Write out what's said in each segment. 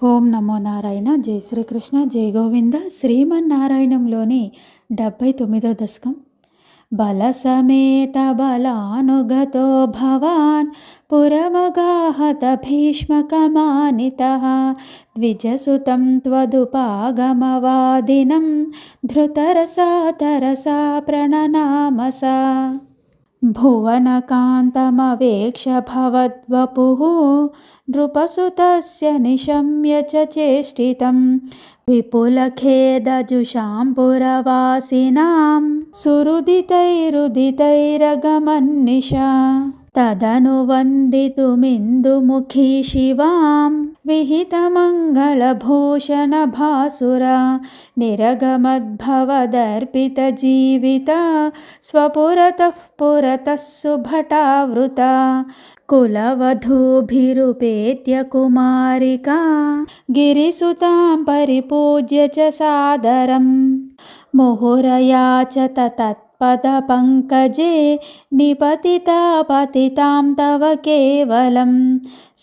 ఓం నమో నారాయణ. జై శ్రీకృష్ణ, జై గోవింద. శ్రీమన్నారాయణంలోని 79వ దశకం. బలసమేత బలానుగతో భవాన్ పురమగాహత భీష్మకమానితః ద్విజసుతం త్వదుపాగమవాదినం ధృతరసా తరసా ప్రణనామసా. భువనకాంతమవేక్ష భవద్వపుః నృపసుతస్య నిశమ్య చ చేష్టితం విపులఖేదజుషాం పురవాసినాం సురుదితైరుదితైరగమన్నిశా. తదను వందితుమిందుముఖీ శివాం విహితమంగళభూషణభాసురా నిరగమద్భవదర్పితజీవిత స్వపురతః పురతः సుభటావృతా. కులవధూభిరుపేత్య కుమారికా గిరిసుతాం పరిపూజ్య చ సాదరం ముహురయాచత తత్పదపంకజే నిపతితా పతితాం తవ కేవలం.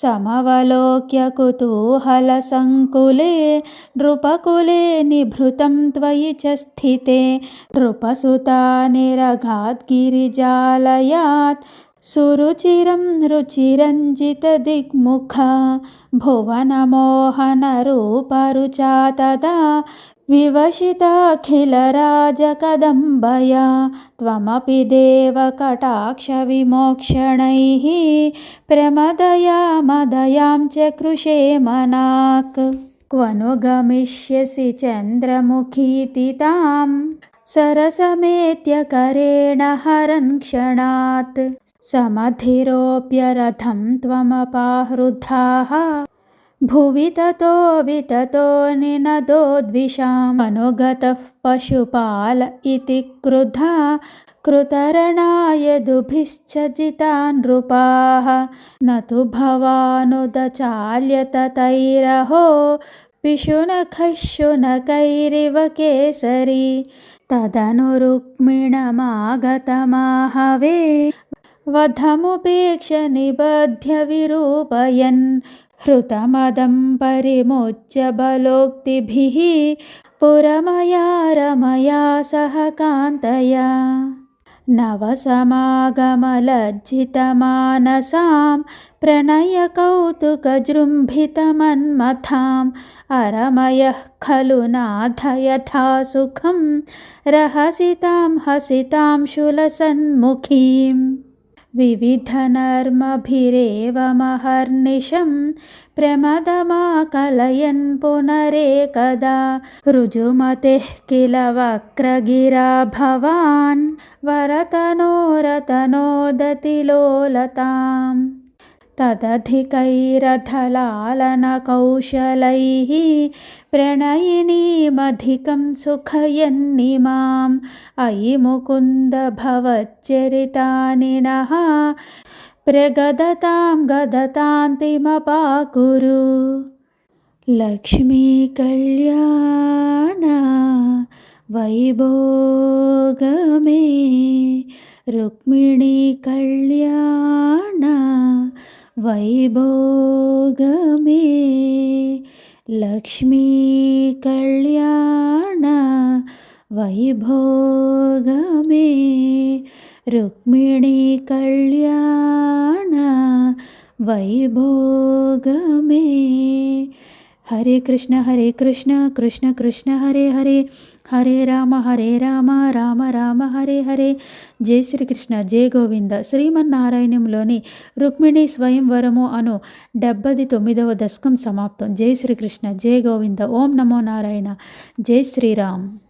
సమవలోక్య కుతూహలసంకులే నృపకులే నిభృతం త్వయి చ స్థితే నృపసుతా నిరగాద్గిరిజాలయాత్ సురుచిరం రుచిరంజితదిగ్ముఖా భువనమోహనరూపరుచా తదా వివశితాఖిలరాజకదంబయా. త్వమపి దేవ కటాక్షవిమోక్షణైః ప్రమదయా మదయాం చ మనాక్. క్వను గమిష్యసి చంద్రముఖీతి తాం సరసమేత్య కరేణ హరన్ క్షణాత్. సమధిరోప్య రథం త్వమపాహృతాః భువి తతో వితతో నినదోద్విషాం. అనుగతః పశుపాల ఇతి క్రుధా కృతరణాయదుభిశ్చ జితాన్ నృపాః. నతు భవానుదచాల్య తతైరహో పిశునఖైః శునకైరివ కేసరీ. తదను రుక్మిణమాగతమాహవే వధముపేక్ష నిబధ్య విరూపయన్ హృతమదం పరిముచ్య బలోక్తిభిః పురమయా రమయా సహ కాంతయా. నవసమాగమలజ్జితమానసాం ప్రణయకౌతుకజృంభితమన్మథాం అరమయః ఖలు నాథ యథా సుఖం రహసితాం హసితాం శూలసన్ముఖీం. వివిధనర్మభిరేవ మహర్నిశం ప్రమదమాకలయన్ పునరేకదా రుజుమతేః కిల వక్రగిరా భవాన్ వరతనోరతనోదతిలోలతాం. తదధికైరథలాలనకౌశలైః ప్రణయినీమధికం సుఖయన్నిమాం. అయి ముకుంద భవచ్చరితాని నః ప్రగదతాం గదతాంతిమపాకురు. లక్ష్మీ కళ్యాణ వైభోగమే రుక్మిణీ కళ్యాణ వైభోగమే లక్ష్మీ కళ్యాణ వైభోగమే రుక్మిణీ కళ్యాణ వైభోగమే. హరే కృష్ణ కృష్ణ కృష్ణ హరే హరే హరే రామ రామ రామ హరే హరే. జై శ్రీకృష్ణ, జై గోవింద. శ్రీమన్నారాయణంలోని రుక్మిణీ స్వయంవరము అను 79వ దశకం సమాప్తం. జై శ్రీకృష్ణ, జై గోవింద. ఓం నమో నారాయణ. జై శ్రీరామ్.